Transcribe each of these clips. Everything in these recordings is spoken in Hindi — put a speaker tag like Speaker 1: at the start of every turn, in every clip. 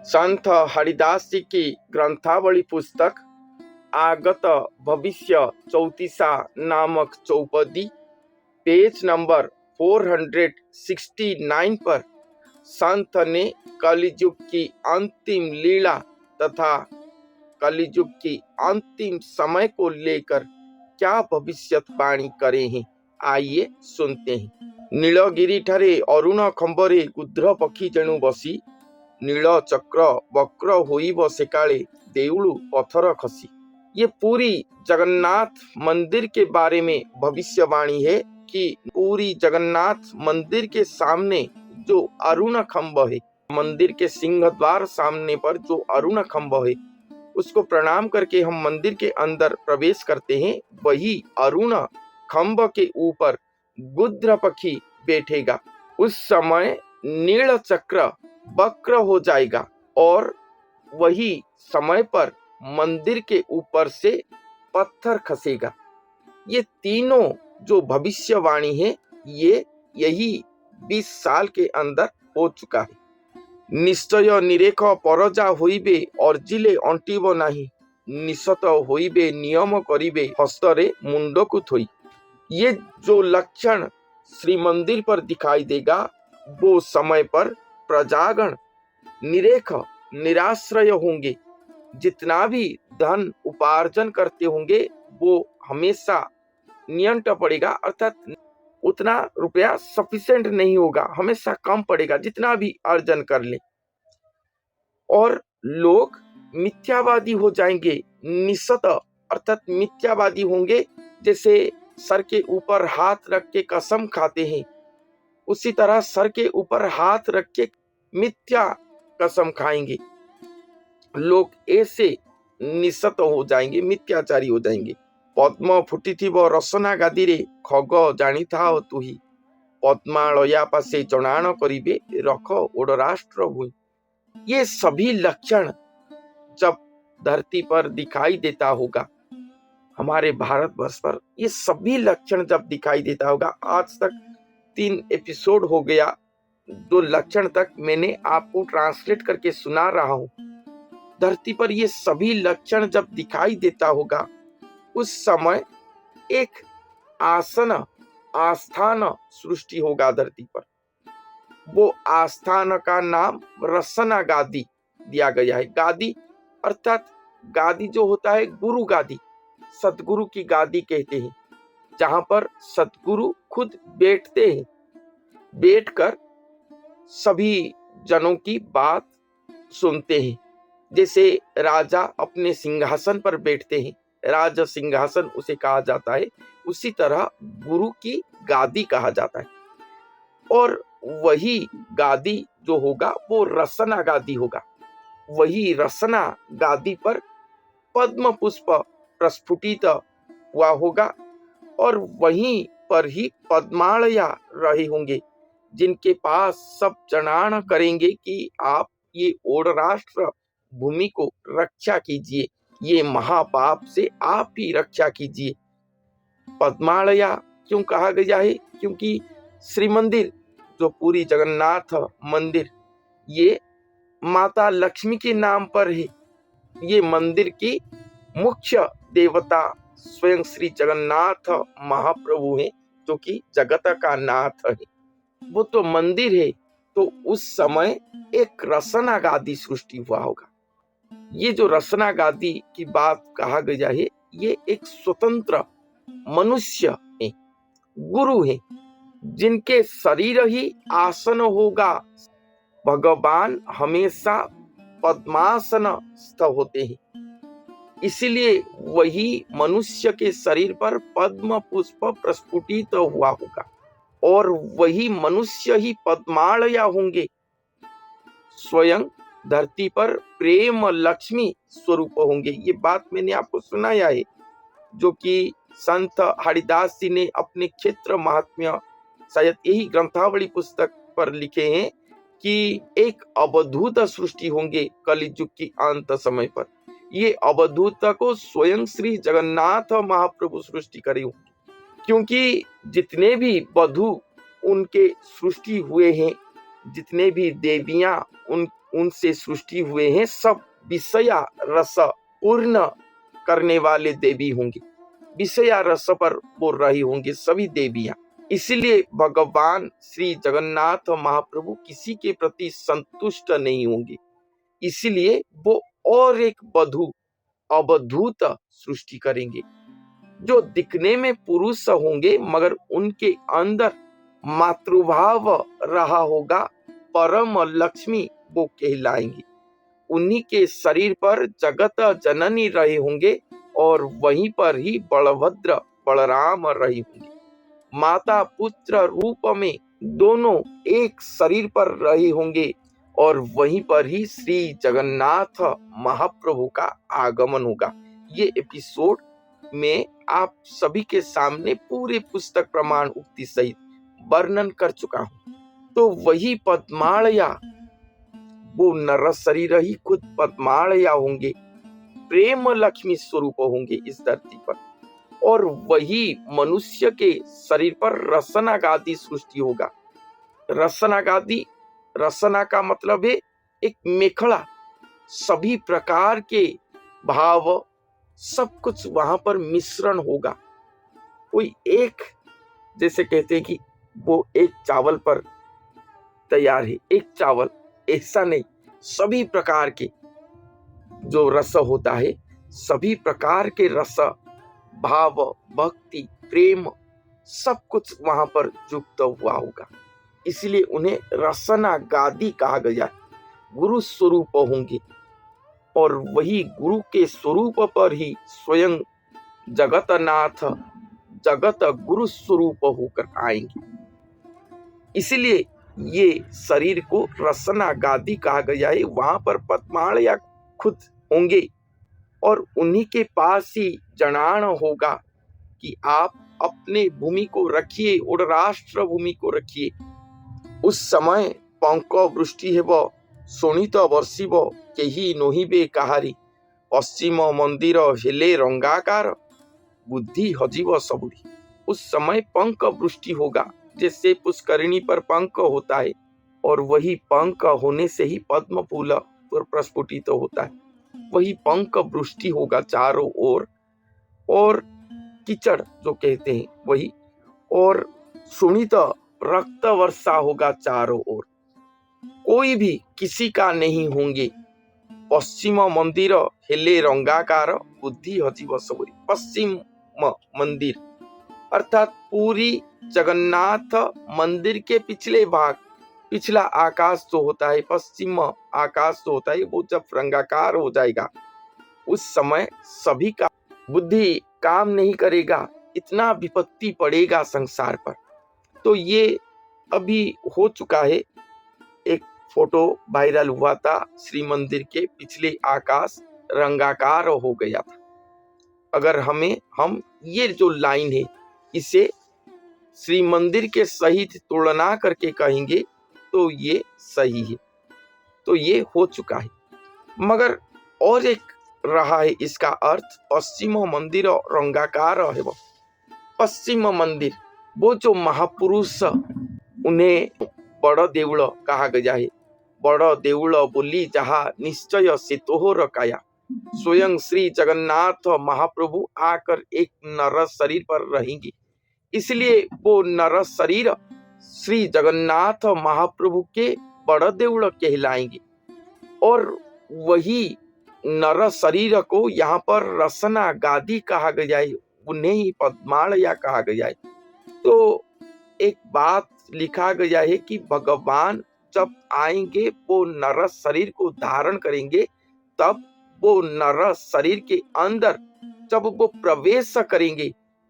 Speaker 1: संत हरिदास जी की ग्रंथावली पुस्तक आगत भविष्य चौतीसा नामक चौपदी पेज नंबर 469 पर संत ने कलियुग की अंतिम लीला तथा कलियुग की अंतिम समय को लेकर क्या भविष्यवाणी करे हैं, आइए सुनते हैं। नीलगिरी ठारे अरुण खंबरे गुद्र पक्षी जेणु बसी नील चक्र वक्र होइब सेकाले देउलु पथर खसी। ये पूरी जगन्नाथ मंदिर के बारे में भविष्यवाणी है कि पूरी जगन्नाथ मंदिर के सामने जो अरुण खंभ है, मंदिर के सिंह द्वार सामने पर जो अरुण खंभ है, उसको प्रणाम करके हम मंदिर के अंदर प्रवेश करते हैं। वही अरुण खंभ के ऊपर गुद्र पक्षी बैठेगा। उस समय नील चक्र वक्र हो जाएगा और वही समय पर मंदिर के ऊपर से पत्थर खसेगा। ये तीनों जो भविष्यवाणी है, ये यही 20 साल के अंदर हो चुका है। निश्चय निरेख परजा होइबे अर्जिले अंटिब नाही, निशत होइबे नियम करिबे हस्तरे मुंड को थोई। ये जो लक्षण श्री मंदिर पर दिखाई देगा, वो समय पर प्रजागण निरेख निराश्रय होंगे। जितना भी धन उपार्जन करते होंगे वो हमेशा नियंट पड़ेगा, अर्थात उतना रुपया सफिशिएंट नहीं होगा, हमेशा कम पड़ेगा जितना भी अर्जन कर ले। और लोग मिथ्यावादी हो जाएंगे। निशत अर्थात मिथ्यावादी होंगे। जैसे सर के ऊपर हाथ रख के कसम खाते हैं, उसी तरह सर के ऊपर हाथ रख के मिथ्या कसम खाएंगे। लोग ऐसे निशत हो जाएंगे, मिथ्याचारी हो जाएंगे। पद्म फुटिथिब रसना गादी रे खग जानी थाओ तुही, पद्मालया पासे चणाण करिबे रख ओड राष्ट्र हुई। ये सभी लक्षण जब धरती पर दिखाई देता होगा, हमारे भारतवर्ष पर ये सभी लक्षण जब दिखाई देता होगा, आज तक 3 एपिसोड हो गया, 2 लक्षण तक मैंने आपको ट्रांसलेट करके सुना रहा हूं। धरती पर ये सभी लक्षण जब दिखाई देता होगा, उस समय एक आसन आस्थान सृष्टि होगा धरती पर। वो आस्थान का नाम रसना गादी दिया गया है। गादी अर्थात गादी जो होता है गुरु गादी, सतगुरु की गादी कहते हैं, जहां पर सतगुरु खुद बैठते हैं। बैठकर सभी जनों की बात सुनते हैं। जैसे राजा अपने सिंहासन पर बैठते हैं, राज सिंहासन उसे कहा जाता है, उसी तरह गुरु की गादी कहा जाता है। और वही गादी जो होगा वो रसना गादी होगा। वही रसना गादी पर पद्म पुष्प प्रस्फुटित हुआ होगा और वहीं पर ही पद्मालया रहे होंगे, जिनके पास सब चणाण करेंगे कि आप ये ओड राष्ट्र भूमि को रक्षा कीजिए, ये महापाप से आप ही रक्षा कीजिए। पद्मालया क्यों कहा गया है? क्योंकि श्री मंदिर जो पूरी जगन्नाथ मंदिर, ये माता लक्ष्मी के नाम पर है। ये मंदिर की मुख्य देवता स्वयं श्री जगन्नाथ महाप्रभु हैं, जो कि जगत का नाथ है। वो तो मंदिर है, तो उस समय एक रसना गादी सृष्टि हुआ होगा। ये जो रसना गादी की बात कहा गया है, ये एक स्वतंत्र मनुष्य है, गुरु है, जिनके शरीर ही आसन होगा। भगवान हमेशा पद्मासनस्थ होते हैं, इसीलिए वही मनुष्य के शरीर पर पद्म पुष्प प्रस्फुटित हुआ होगा और वही मनुष्य ही पद्मालया होंगे। स्वयं धरती पर प्रेम लक्ष्मी स्वरूप होंगे। ये बात मैंने आपको सुनाया है, जो कि संत हरिदास जी ने अपने क्षेत्र महात्म्य, शायद यही ग्रंथावली पुस्तक पर लिखे हैं कि एक अवधूत सृष्टि होंगे कलियुग की अंत समय पर। ये अवधूत को स्वयं श्री जगन्नाथ महाप्रभु सृष्टि करे होंगे, क्योंकि जितने भी वधु उनके सृष्टि हुए हैं, जितने भी देवियां उनसे सृष्टि हुए हैं, सब विषया रस पूर्ण करने वाले देवी होंगे। विषया रस पर बोल रही होंगी सभी देवियां। इसलिए भगवान श्री जगन्नाथ महाप्रभु किसी के प्रति संतुष्ट नहीं होंगे, इसलिए वो और एक अवधूत सृष्टि करेंगे, जो दिखने में पुरुष होंगे मगर उनके अंदर मातृभाव रहा होगा, परम लक्ष्मी वो कहलाएंगी। उन्हीं के शरीर पर जगत जननी रहे होंगे और वहीं पर ही बलभद्र बलराम रहे होंगे। माता पुत्र रूप में दोनों एक शरीर पर रहे होंगे और वहीं पर ही श्री जगन्नाथ महाप्रभु का आगमन होगा। ये एपिसोड में आप सभी के सामने पूरे पुस्तक प्रमाण उक्ति सहित वर्णन कर चुका हूं। तो वही पद्मालया, वो नर शरीर ही खुद पद्मालया होंगे, प्रेम लक्ष्मी स्वरूप होंगे इस धरती पर, और वही मनुष्य के शरीर पर रसनागादी सृष्टि होगा। रसनागादी, रसना का मतलब है एक मेखला, सभी प्रकार के भाव सब कुछ वहां पर मिश्रण होगा। कोई एक, जैसे कहते हैं कि वो एक चावल पर तैयार है, एक चावल, ऐसा नहीं, सभी प्रकार के जो रस होता है, सभी प्रकार के रस, भाव, भक्ति, प्रेम, सब कुछ वहां पर युक्त हुआ होगा। इसलिए उन्हें रसना गादी कहा गया। गुरु स्वरूप होंगे और वही गुरु के स्वरूप पर ही स्वयं जगतनाथ, जगत गुरु स्वरूप होकर आएंगे। इसलिए ये शरीर को रसना गादी कहा गया है। वहां पर पद्मालया खुद होंगे और उन्हीं के पास ही जनान होगा कि आप अपने भूमि को रखिए और राष्ट्र भूमि को रखिए। उस समय पंक वृष्टि हेब, शोणित वर्षिब, केही नोहिबे काहारी, पश्चिम मंदिर हेले रंगाकार, बुद्धि हजिब सबुरी। उस समय पंक वृष्टि होगा, जैसे पुष्करिणी पर पंख होता है और वही पंख होने से ही पद्म फूल पर प्रस्फुटित होता है, वही पंख वृष्टि होगा चारों ओर, और कीचड़ जो कहते हैं वही, और सुनित रक्त वर्षा होगा चारों ओर, कोई भी किसी का नहीं होंगे। पश्चिम मंदिर हेले रंगाकार, बुद्धि हजिब सबुरी। पश्चिम मंदिर अर्थात पूरी जगन्नाथ मंदिर के पिछले भाग, पिछला आकाश जो होता है, पश्चिम आकाश जो होता है, वो जब रंगाकार हो जाएगा उस समय सभी का बुद्धि काम नहीं करेगा, इतना विपत्ति पड़ेगा संसार पर। तो ये अभी हो चुका है, एक फोटो वायरल हुआ था, श्री मंदिर के पिछले आकाश रंगाकार हो गया था। अगर हम ये जो लाइन है इसे श्री मंदिर के सहित तुलना करके कहेंगे तो ये सही है, तो ये हो चुका है। मगर और एक रहा है इसका अर्थ, पश्चिम मंदिर रंगाकार है। वो पश्चिम मंदिर, वो जो महापुरुष, उन्हें बड़ देउल कहा गया है। बड़ देउल बोली जहा निश्चय से तोहर काया, स्वयं श्री जगन्नाथ महाप्रभु आकर एक नर शरीर पर रहेंगे। इसलिए वो नर शरीर श्री जगन्नाथ महाप्रभु के बड़ देउल कहलाएंगे, और वही नर शरीर को यहाँ पर रसना गादी कहा गया है, उन्हें ही पद्मालया कहा गया है। तो एक बात लिखा गया है कि भगवान जब आएंगे वो नर शरीर को धारण करेंगे, तब वो नर शरीर के अंदर जब वो प्रवेश करेंगे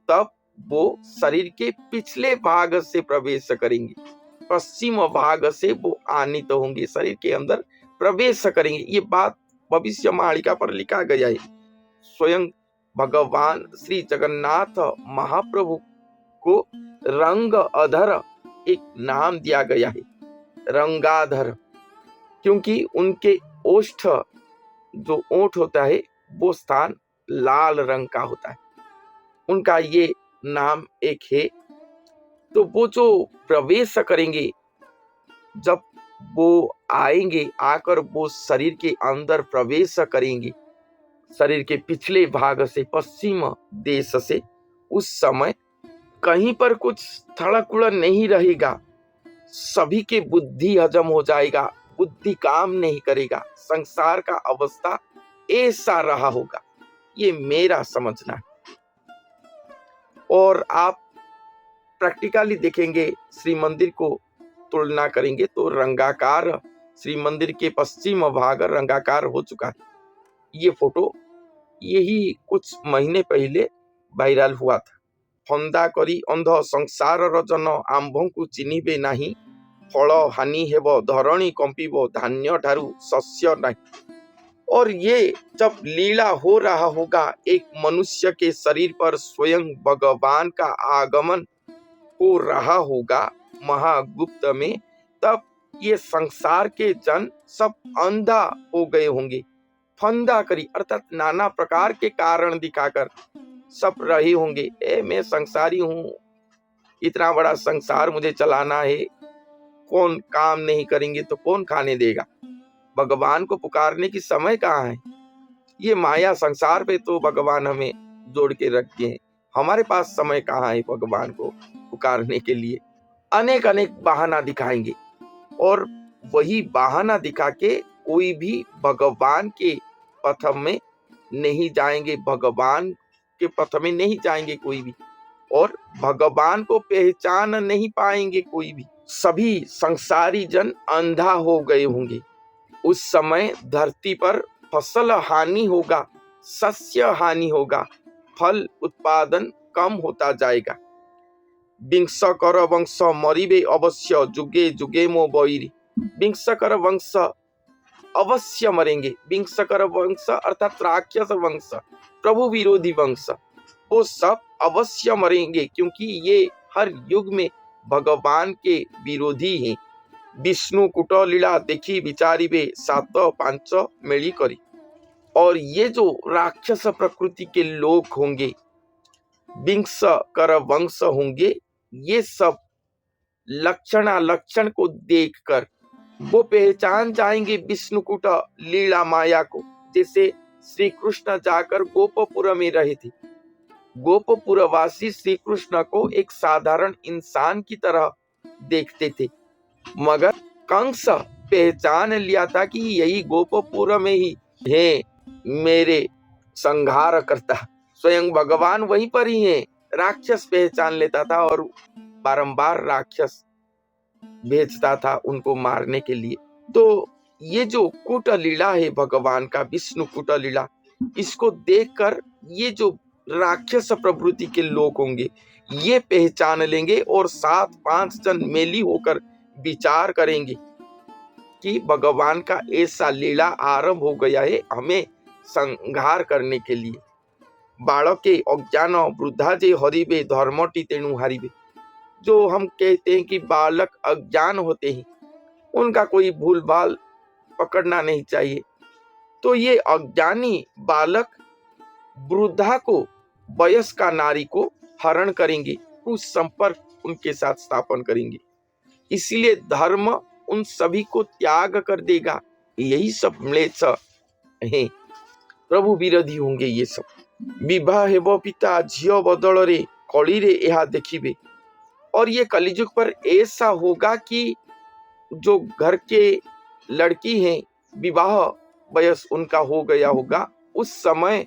Speaker 1: तब वो शरीर के पिछले भाग से प्रवेश करेंगे, पश्चिम भाग से वो आनीत होंगे, शरीर के अंदर प्रवेश करेंगे। ये बात भविष्य मालिका पर लिखा गया है। स्वयं भगवान श्री जगन्नाथ महाप्रभु को रंग अधर एक नाम दिया गया है, रंगाधर, क्योंकि उनके ओष्ठ, जो ओठ होता है वो स्थान लाल रंग का होता है, उनका ये नाम एक है। तो वो जो प्रवेश करेंगे, जब वो आएंगे, आकर वो शरीर के अंदर प्रवेश करेंगे, शरीर के पिछले भाग से, पश्चिम देश से। उस समय कहीं पर कुछ थड़कुड़ नहीं रहेगा, सभी के बुद्धि हजम हो जाएगा, बुद्धि काम नहीं करेगा, संसार का अवस्था ऐसा रहा होगा, ये मेरा समझना है। और आप प्रैक्टिकली देखेंगे, श्री मंदिर को तुलना करेंगे तो रंगाकार, श्री मंदिर के पश्चिम भाग रंगाकार हो चुका है। ये फोटो यही कुछ महीने पहले वायरल हुआ था। फंदा करी अंध संसार जन आंभंकु चिन्हिबे नाही, फल हानि हेब धरणी कंपिब धान्य ठारू शस्य नहीं। और ये जब लीला हो रहा होगा, एक मनुष्य के शरीर पर स्वयं भगवान का आगमन हो रहा होगा महागुप्त में, तब ये संसार के जन सब अंधा हो गए होंगे। फंदा करी अर्थात नाना प्रकार के कारण दिखाकर सब रहे होंगे, मैं संसारी हूँ, इतना बड़ा संसार मुझे चलाना है, कौन काम नहीं करेंगे तो कौन खाने देगा, भगवान को पुकारने की समय कहाँ है। ये माया संसार पे तो भगवान हमें जोड़ के रखे हैं, हमारे पास समय कहाँ है भगवान को पुकारने के लिए। अनेक अनेक बहाना दिखाएंगे और वही बहाना दिखा के कोई भी भगवान के पथ में नहीं जाएंगे, भगवान के पथ में नहीं जाएंगे कोई भी, और भगवान को पहचान नहीं पाएंगे कोई भी। सभी संसारी जन अंधा हो गए होंगे। उस समय धरती पर फसल हानि होगा, शस्य हानि होगा, फल उत्पादन कम होता जाएगा। विंशकर वंश मरिबे अवश्य, जुगे जुगे मो बैरी। विंशकर वंश अवश्य मरेंगे। विंशकर वंश अर्थात राक्षस वंश, प्रभु विरोधी वंश, वो सब अवश्य मरेंगे, क्योंकि ये हर युग में भगवान के विरोधी हैं। विष्णु कुट लीला देखी विचारिबे, सात पांच मेली करी। और ये जो राक्षस प्रकृति के लोग होंगे, विंशकर वंश होंगे, ये सब लक्षण को देखकर वो पहचान जाएंगे विष्णुकूट लीला माया को। जैसे श्री कृष्ण जाकर गोपपुर में रहे थे, गोपपुरवासी श्री कृष्ण को एक साधारण इंसान की तरह देखते थे, मगर कंस पहचान लिया था कि यही गोपपुर में ही है मेरे संहार करता, स्वयं भगवान वहीं पर ही है। राक्षस पहचान लेता था और बारंबार राक्षस भेजता था उनको मारने के लिए। तो ये जो कूट लीला है भगवान का, विष्णु कूट लीला, इसको देखकर ये जो राक्षस प्रवृत्ति के लोग होंगे ये पहचान लेंगे और 7-5 जन मेली होकर विचार करेंगे कि भगवान का ऐसा लीला आरंभ हो गया है हमें संहार करने के लिए। बालके अज्ञान वृद्धा जे हरिबे, धर्मटी तेणु हारिबे। जो हम कहते हैं कि बालक अज्ञान होते हैं, उनका कोई भूल भाल पकड़ना नहीं चाहिए। तो ये अज्ञानी बालक वृद्धा को, वयस्क नारी को हरण करेंगे, कुछ संपर्क उनके साथ स्थापन करेंगे, इसलिए धर्म उन सभी को त्याग कर देगा। यही सब म्लेच्छ हैं, प्रभु विरोधी होंगे ये सब। विवाह हेब पिता झियो बदल रे, कली रे यह देखिबे। और ये कलिजुग पर ऐसा होगा कि जो घर के लड़की हैं, विवाह वयस उनका हो गया होगा, उस समय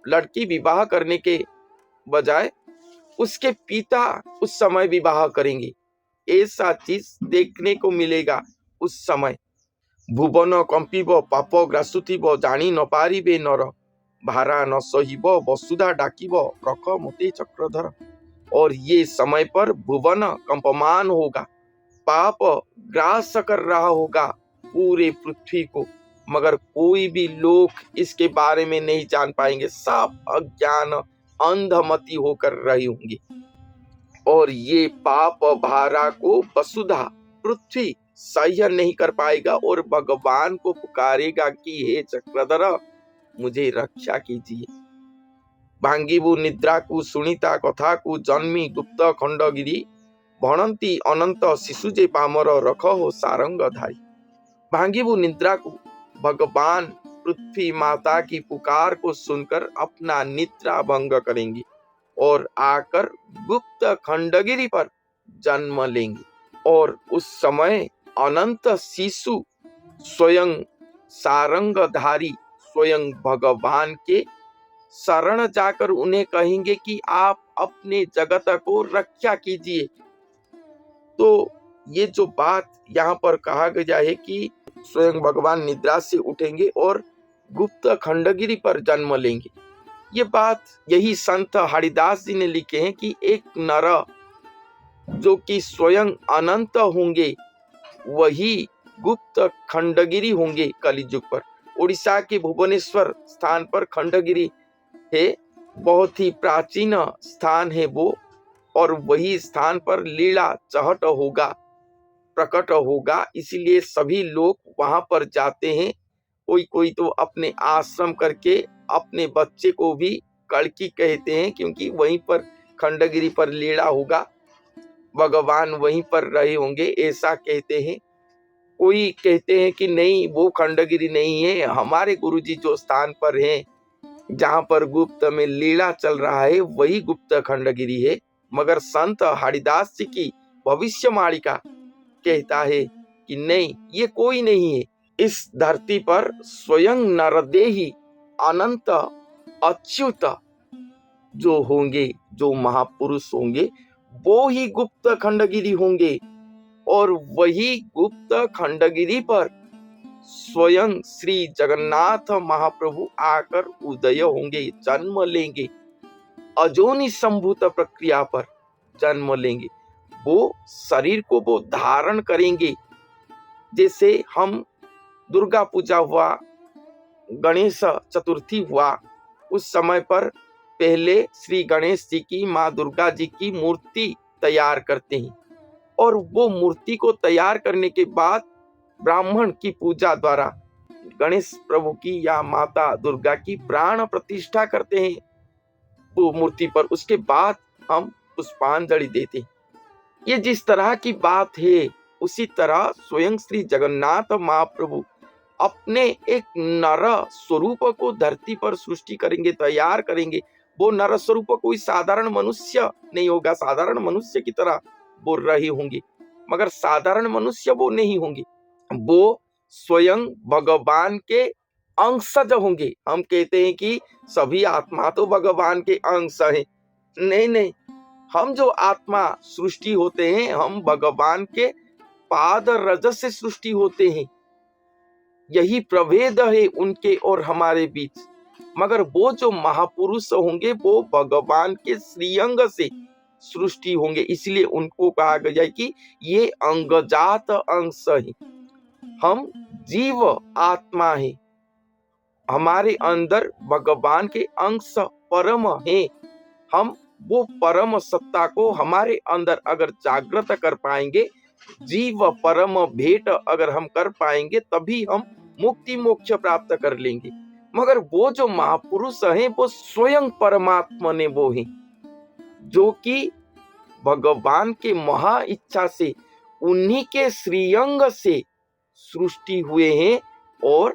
Speaker 1: लड़की विवाह करने के बजाय उसके पिता उस समय विवाह करेंगे। ऐसा चीज देखने को मिलेगा उस समय। भुवन कंपिब पाप ग्रासुथिब, जानी न पारिबे नर, भारा न सहिब वसुधा डाकिब, रख मोते चक्रधर। और ये समय पर भुवन कंपमान होगा, पाप ग्रास कर रहा होगा पूरे पृथ्वी को, मगर कोई भी लोग इसके बारे में नहीं जान पाएंगे, सब अज्ञान अंधमति होकर रहे होंगे। और ये पाप भारा को वसुधा पृथ्वी सह्य नहीं कर पाएगा और भगवान को पुकारेगा कि हे चक्रधर मुझे रक्षा कीजिए। भांगिबु निद्रा को सुनिता कथा को, जन्मी गुप्त खंडगिरी, भणंती अनंत शिशु जे पामर, रख हो सारंग धारी। भांगी वो निद्रा को भगवान पृथ्वी माता की पुकार को सुनकर अपना निद्रा भंग करेंगे और आकर गुप्त खंडगिरी पर जन्म लेंगे। और उस समय अनंत शिशु स्वयं सारंगधारी स्वयं भगवान के शरण जाकर उन्हें कहेंगे कि आप अपने जगत को रक्षा कीजिए। तो ये जो बात यहाँ पर कहा गया है कि स्वयं भगवान निद्रा से उठेंगे और गुप्त खंडगिरी पर जन्म लेंगे, ये बात यही संत हरिदास जी ने लिखे हैं कि एक नर जो कि स्वयं अनंत होंगे वही गुप्त खंडगिरी होंगे कलियुग पर। उड़ीसा के भुवनेश्वर स्थान पर खंडगिरी है, बहुत ही प्राचीन स्थान है वो, और वही स्थान पर लीला चहट होगा, प्रकट होगा, इसीलिए सभी लोग वहां पर जाते हैं। कोई कोई तो अपने आश्रम करके अपने बच्चे को भी कड़की कहते हैं, क्योंकि वहीं पर खंडगिरी पर लीला होगा, भगवान वहीं पर रहे होंगे, ऐसा कहते हैं। कोई कहते हैं कि नहीं, वो खंडगिरी नहीं है, हमारे गुरुजी जो स्थान पर हैं जहां पर गुप्त में लीला चल रहा है वही गुप्त खंडगिरी है। मगर संत हरिदास जी की भविष्यवाणी का कहता है कि नहीं, ये कोई नहीं है। इस धरती पर स्वयं नरदेही अनंत अच्युत जो होंगे, जो महापुरुष होंगे, वो ही गुप्त खंडगिरी होंगे। और वही गुप्त खंडगिरी पर स्वयं श्री जगन्नाथ महाप्रभु आकर उदय होंगे, जन्म लेंगे, अजोनि संभूत प्रक्रिया पर जन्म लेंगे। वो शरीर को वो धारण करेंगे। जैसे हम दुर्गा पूजा हुआ, गणेश चतुर्थी हुआ, उस समय पर पहले श्री गणेश जी की, माँ दुर्गा जी की मूर्ति तैयार करते हैं, और वो मूर्ति को तैयार करने के बाद ब्राह्मण की पूजा द्वारा गणेश प्रभु की या माता दुर्गा की प्राण प्रतिष्ठा करते हैं वो मूर्ति पर। उसके बाद हम पुष्पांजलि देते हैं। ये जिस तरह की बात है, उसी तरह स्वयं श्री जगन्नाथ महाप्रभु अपने एक नर स्वरूप को धरती पर सृष्टि करेंगे, तैयार करेंगे। वो नर स्वरूप कोई साधारण मनुष्य नहीं होगा, साधारण मनुष्य की तरह वो रहे होंगे, मगर साधारण मनुष्य वो नहीं होंगे, वो स्वयं भगवान के अंशज होंगे। हम कहते हैं कि सभी आत्मा तो भगवान के अंश हैं। नहीं नहीं, हम जो आत्मा सृष्टि होते हैं, हम भगवान के पाद रजस से सृष्टि होते हैं। यही प्रभेद है उनके और हमारे बीच। मगर वो जो महापुरुष होंगे वो भगवान के श्रीअंग से सृष्टि होंगे, इसलिए उनको कहा गया है कि ये अंगजात अंश है। हम जीव आत्मा है, हमारे अंदर भगवान के अंश परम है। हम वो परम सत्ता को हमारे अंदर अगर जागृत कर पाएंगे, जीव परम भेंट अगर हम कर पाएंगे, तभी हम मुक्ति मोक्ष प्राप्त कर लेंगे। मगर वो जो महापुरुष हैं वो स्वयं परमात्मा ने वो हैं, जो कि भगवान के महा इच्छा से उन्हीं के श्रीअंग से सृष्टि हुए हैं और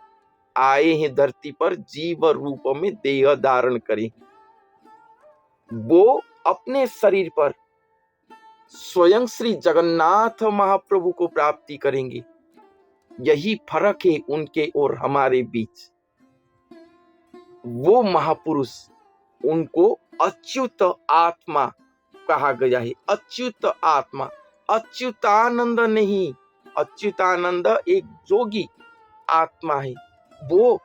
Speaker 1: आए हैं धरती पर जीव रूप में देह धारण करें। वो अपने शरीर पर स्वयं श्री जगन्नाथ महाप्रभु को प्राप्ति करेंगे। यही फर्क है उनके और हमारे बीच। वो महापुरुष, उनको अच्युत आत्मा कहा गया है। अच्युत आत्मा, अच्युतानंद नहीं। अच्युतानंद एक जोगी आत्मा है। वो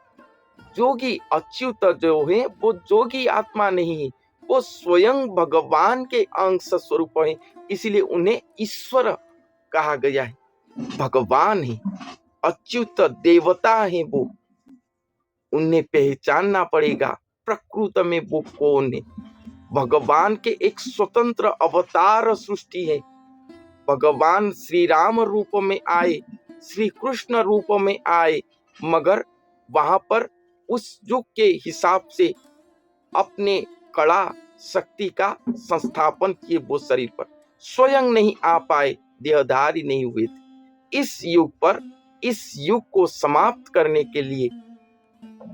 Speaker 1: जोगी अच्युत जो है वो जोगी आत्मा नहीं है, वो स्वयं भगवान के अंश स्वरूप है, इसलिए उन्हें ईश्वर कहा गया है। भगवान है, अच्युत देवता है वो, उन्हें पहचानना पड़ेगा प्रकृति में वो कौन है। भगवान के एक स्वतंत्र अवतार सृष्टि है। भगवान श्री राम रूप में आए, श्री कृष्ण रूप में आए, मगर वहां पर उस युग के हिसाब से अपने कला शक्ति का संस्थापन किए, वो शरीर पर स्वयं नहीं आ पाए, देहधारी नहीं हुए थे। इस युग पर इस युग को समाप्त करने के लिए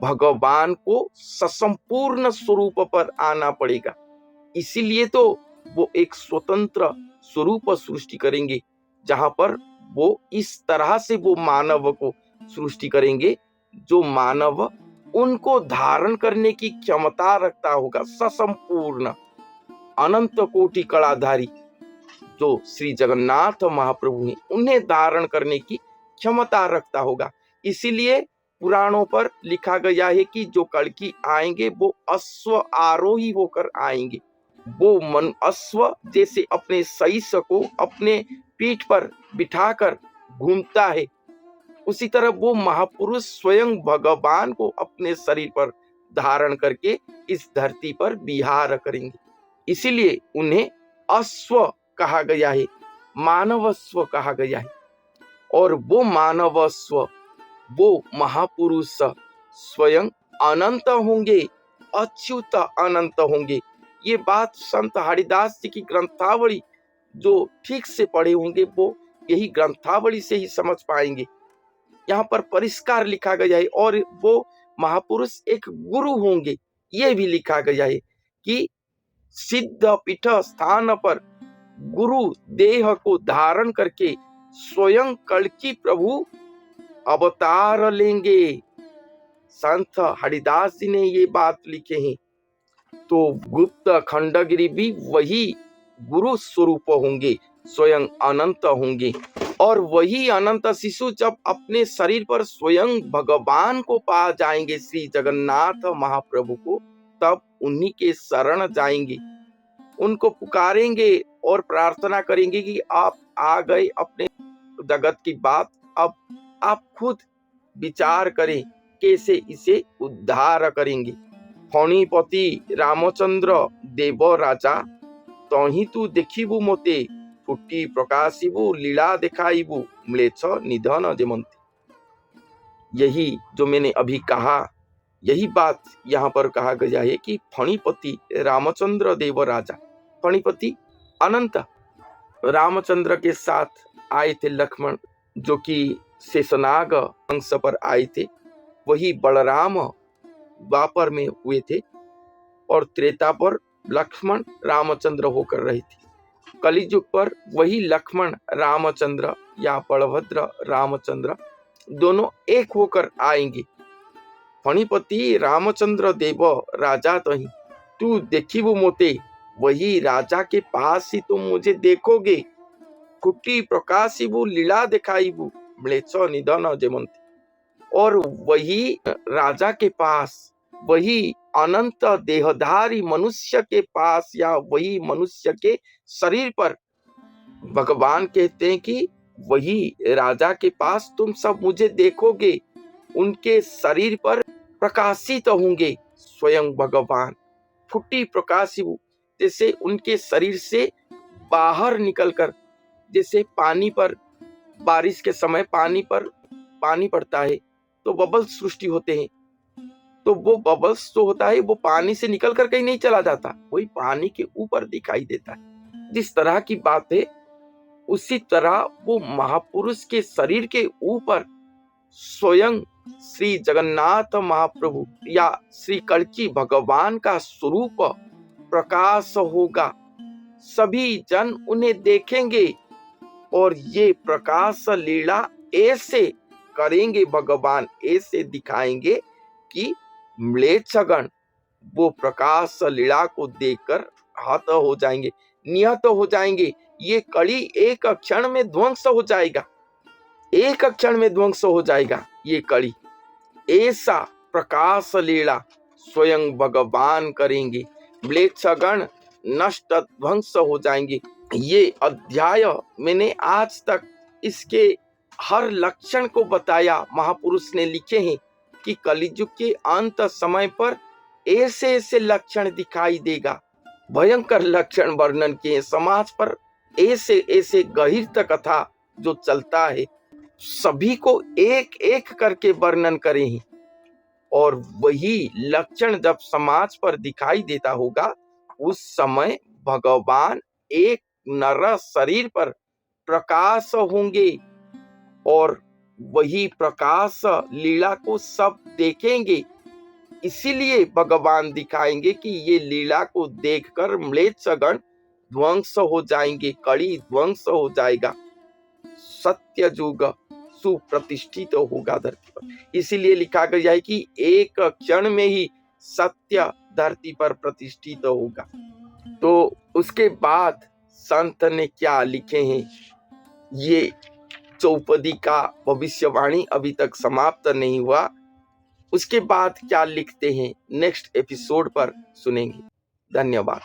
Speaker 1: भगवान को ससंपूर्ण स्वरूप पर आना पड़ेगा। इसीलिए तो वो एक स्वतंत्र स्वरूप सृष्टि करेंगे, जहां पर वो इस तरह से वो मानव को सृष्टि करेंगे जो मानव उनको धारण करने की क्षमता रखता होगा। ससंपूर्ण अनंत कोटि कलाधारी जो श्री जगन्नाथ महाप्रभु हैं, उन्हें धारण करने की क्षमता रखता होगा। इसीलिए पुराणों पर लिखा गया है कि जो कल्कि आएंगे वो अश्व आरोही होकर आएंगे। वो अश्व जैसे अपने सईस को अपने पीठ पर बिठाकर घूमता है, उसी तरह वो महापुरुष स्वयं भगवान को अपने शरीर पर धारण करके इस धरती पर विहार करेंगे। इसीलिए उन्हें अश्व कहा गया है, मानवस्व कहा गया है। और वो मानवस्व, वो महापुरुष स्वयं अनंत होंगे, अच्युत अनंत होंगे। ये बात संत हरिदास जी की ग्रंथावली जो ठीक से पढ़े होंगे वो यही ग्रंथावली से ही समझ पाएंगे। यहाँ पर परिष्कार लिखा गया है और वो महापुरुष एक गुरु होंगे, ये भी लिखा गया है कि सिद्ध पीठ स्थान पर गुरु देह को धारण करके स्वयं कल्कि प्रभु अवतार लेंगे। संत हरिदास जी ने ये बात लिखे हैं। तो गुप्त खंडगिरी भी वही गुरु स्वरूप होंगे, स्वयं अनंत होंगे। और वही अनंत शिशु जब अपने शरीर पर स्वयं भगवान को पा जाएंगे, श्री जगन्नाथ महाप्रभु को, तब उन्हीं के शरण जाएंगे, उनको पुकारेंगे और प्रार्थना करेंगे कि आप आ गए अपने जगत की बात, अब आप खुद विचार करें कैसे इसे उद्धार करेंगे। फणिपति रामचंद्र देव राजा तही तू देखिबू मोते, फुटी प्रकाशिबू लीला देखाइबू म्लेच्छ निधन जेमंती। यही जो मैंने अभी कहा, यही बात यहाँ पर कहा गया है कि फणिपति रामचंद्र देव राजा, फणिपति अनंत रामचंद्र के साथ आए थे लक्ष्मण, जो कि शेषनाग अंश पर आए थे। वही बलराम द्वापर में हुए थे और त्रेता पर लक्ष्मण रामचंद्र होकर रहे थे। कलियुग पर वही लक्ष्मण रामचंद्र या बलभद्र रामचंद्र दोनों एक होकर आएंगे। फणिपति रामचंद्र देव राजा तही तू देखिबू मोते, वही राजा के पास ही तुम मुझे देखोगे। कुटी प्रकाशिबू लीला दिखाइबू म्लेच्छ निधन जेमंती। और वही राजा के पास, वही अनंत देहधारी मनुष्य के पास या वही मनुष्य के शरीर पर भगवान कहते हैं कि वही राजा के पास तुम सब मुझे देखोगे। उनके शरीर पर प्रकाशित होंगे स्वयं भगवान। फुटी प्रकाशिबू, जैसे उनके शरीर से बाहर निकलकर, जैसे पानी पर बारिश के समय पानी पर पानी पड़ता है तो बबल्स सृष्टि होते हैं, तो वो बबल्स जो होता है वो पानी से निकल कर कहीं नहीं चला जाता, वही पानी के ऊपर दिखाई देता है। जिस तरह की बात है उसी तरह वो महापुरुष के शरीर के ऊपर स्वयं श्री जगन्नाथ महाप्रभु या श्री कल्कि भगवान का स्वरूप प्रकाश होगा। सभी जन उन्हें देखेंगे और ये प्रकाश लीला ऐसे करेंगे, भगवान ऐसे दिखाएंगे कि म्लेच्छगण वो प्रकाश लीला को देखकर हत हो जाएंगे, निहत हो जाएंगे। ये कड़ी एक क्षण में ध्वंस हो जाएगा, एक क्षण में ध्वंस हो जाएगा ये कड़ी। ऐसा प्रकाश लीला स्वयं भगवान करेंगे, म्लेच्छगण नष्ट ध्वंस हो जाएंगे। ये अध्याय मैंने आज तक इसके हर लक्षण को बताया। महापुरुष ने लिखे हैं कि कलियुग के अंत समय पर ऐसे ऐसे लक्षण दिखाई देगा, भयंकर लक्षण वर्णन किए। समाज पर ऐसे ऐसे गहीर कथा जो चलता है, सभी को एक एक करके वर्णन करें। और वही लक्षण जब समाज पर दिखाई देता होगा, उस समय भगवान एक नर शरीर पर प्रकाश होंगे और वही प्रकाश लीला को सब देखेंगे। इसीलिए भगवान दिखाएंगे कि ये लीला को देखकर म्लेच्छगण ध्वंस हो जाएंगे, कड़ी ध्वंस हो जाएगा, सत्य युग सुप्रतिष्ठित होगा धरती पर। इसीलिए लिखा गया है कि एक क्षण में ही सत्य धरती पर प्रतिष्ठित होगा। तो उसके बाद संत ने क्या लिखे हैं, ये चौपदी का भविष्यवाणी अभी तक समाप्त नहीं हुआ। उसके बाद क्या लिखते हैं नेक्स्ट एपिसोड पर सुनेंगे। धन्यवाद।